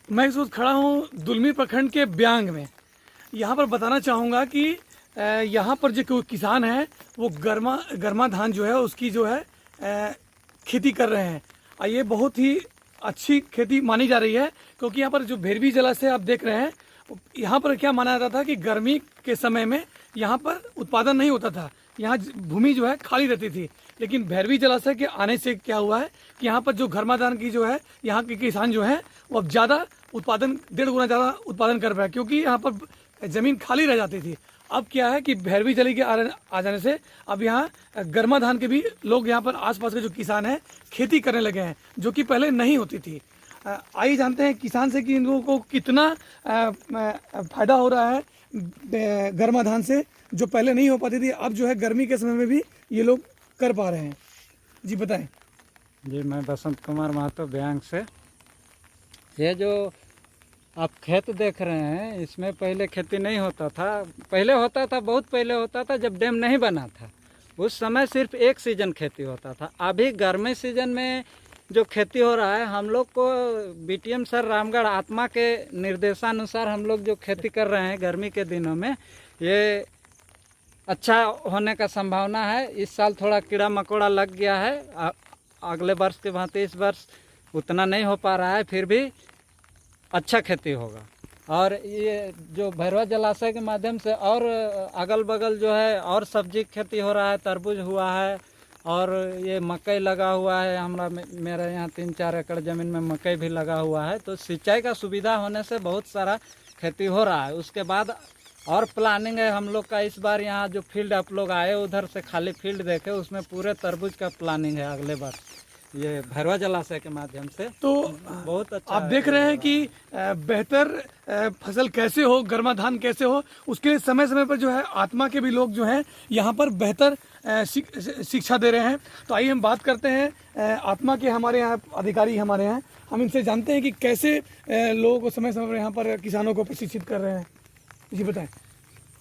मैं इस वक्त खड़ा हूँ दुलमी प्रखंड के ब्यांग में। यहाँ पर बताना चाहूँगा कि यहाँ पर जो किसान हैं वो गर्मा धान जो है उसकी जो है खेती कर रहे हैं और ये बहुत ही अच्छी खेती मानी जा रही है, क्योंकि यहाँ पर जो भैरवी जलाशय आप देख रहे हैं, यहाँ पर क्या माना जाता था कि गर्मी के समय में यहाँ पर उत्पादन नहीं होता था, यहाँ भूमि जो है खाली रहती थी। लेकिन भैरवी जलाशय के आने से क्या हुआ है कि यहाँ पर जो गर्मा धान की जो है यहाँ के किसान जो हैं वो अब ज़्यादा उत्पादन 1.5 गुना ज़्यादा उत्पादन कर पाए, क्योंकि यहाँ पर ज़मीन खाली रह जाती थी। अब क्या है कि भैरवी जली के आ जाने से अब यहाँ गर्मा धान के भी लोग यहाँ पर आसपास के जो किसान हैं खेती करने लगे हैं, जो कि पहले नहीं होती थी। आइए जानते हैं किसान से कि इन लोगों को कितना फायदा हो रहा है गर्मा धान से, जो पहले नहीं हो पाती थी, अब जो है गर्मी के समय में भी ये लोग कर पा रहे हैं। जी बताएं। जी मैं बसंत कुमार महतो ब्यांग से। ये जो आप खेत देख रहे हैं इसमें पहले खेती नहीं होता था। पहले होता था, बहुत पहले होता था जब डैम नहीं बना था, उस समय सिर्फ एक सीजन खेती होता था। अभी गर्मी सीजन में जो खेती हो रहा है, हम लोग को बीटीएम सर रामगढ़ आत्मा के निर्देशानुसार हम लोग जो खेती कर रहे हैं गर्मी के दिनों में, ये अच्छा होने का संभावना है। इस साल थोड़ा कीड़ा मकोड़ा लग गया है, अगले वर्ष के भांति इस वर्ष उतना नहीं हो पा रहा है, फिर भी अच्छा खेती होगा। और ये जो भैरवा जलाशय के माध्यम से और अगल बगल जो है और सब्जी खेती हो रहा है, तरबूज हुआ है और ये मकई लगा हुआ है। मेरे यहाँ 3-4 एकड़ ज़मीन में मकई भी लगा हुआ है। तो सिंचाई का सुविधा होने से बहुत सारा खेती हो रहा है। उसके बाद और प्लानिंग है हम लोग का, इस बार यहाँ जो फील्ड आप लोग आए उधर से खाली फील्ड देखे, उसमें पूरे तरबूज का प्लानिंग है अगले बार ये भैरवा जलाशय के माध्यम से। तो बहुत अच्छा आप देख रहे हैं कि बेहतर फसल कैसे हो, गर्मा धान कैसे हो, उसके लिए समय समय पर जो है आत्मा के भी लोग जो हैं यहाँ पर बेहतर शिक्षा दे रहे हैं। तो आइए हम बात करते हैं आत्मा के, हमारे यहाँ अधिकारी हमारे यहाँ, हम इनसे जानते हैं कि कैसे लोगों को समय समय पर यहाँ पर किसानों को प्रशिक्षित कर रहे हैं। जी बताएं।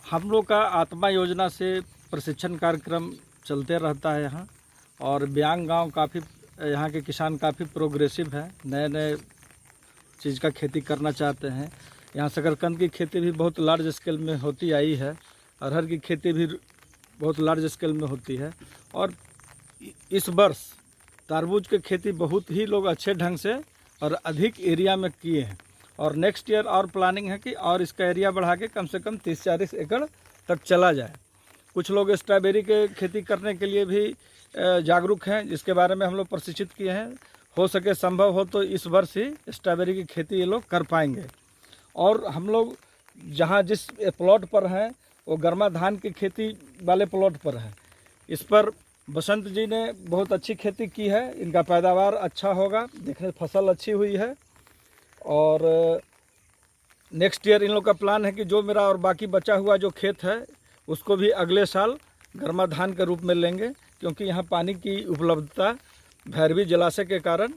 हम लोग का आत्मा योजना से प्रशिक्षण कार्यक्रम चलते रहता है यहाँ, और ब्यांग गांव काफ़ी, यहाँ के किसान काफ़ी प्रोग्रेसिव है, नए नए चीज़ का खेती करना चाहते हैं। यहाँ शकरकंद की खेती भी बहुत लार्ज स्केल में होती आई है, अरहर की खेती भी बहुत लार्ज स्केल में होती है, और इस वर्ष तरबूज की खेती बहुत ही लोग अच्छे ढंग से और अधिक एरिया में किए हैं। और नेक्स्ट ईयर और प्लानिंग है कि और इसका एरिया बढ़ा के कम से कम 30-40 एकड़ तक चला जाए। कुछ लोग स्ट्रॉबेरी के खेती करने के लिए भी जागरूक हैं, जिसके बारे में हम लोग प्रशिक्षित किए हैं। हो सके संभव हो तो इस वर्ष ही स्ट्रॉबेरी की खेती ये लोग कर पाएंगे। और हम लोग जहाँ जिस प्लॉट पर हैं वो गर्मा धान की खेती वाले प्लॉट पर है। इस पर बसंत जी ने बहुत अच्छी खेती की है, इनका पैदावार अच्छा होगा, देखने फसल अच्छी हुई है। और नेक्स्ट ईयर इन लोग का प्लान है कि जो मेरा और बाकी बचा हुआ जो खेत है उसको भी अगले साल गर्मा धान के रूप में लेंगे, क्योंकि यहाँ पानी की उपलब्धता भैरवी जलाशय के कारण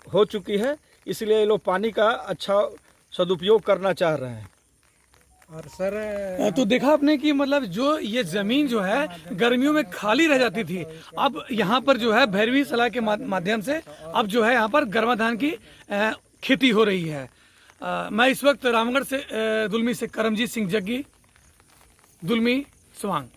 हो चुकी है, इसलिए ये लोग पानी का अच्छा सदुपयोग करना चाह रहे हैं। और सर तो देखा आपने कि मतलब जो ये ज़मीन जो है गर्मियों में खाली रह जाती थी, अब यहाँ पर जो है भैरवी सलाह के माध्यम से अब जो है यहाँ पर गर्मा धान की खेती हो रही है। मैं इस वक्त रामगढ़ से दुलमी से करमजीत सिंह जग्गी, दुलमी स्वांग।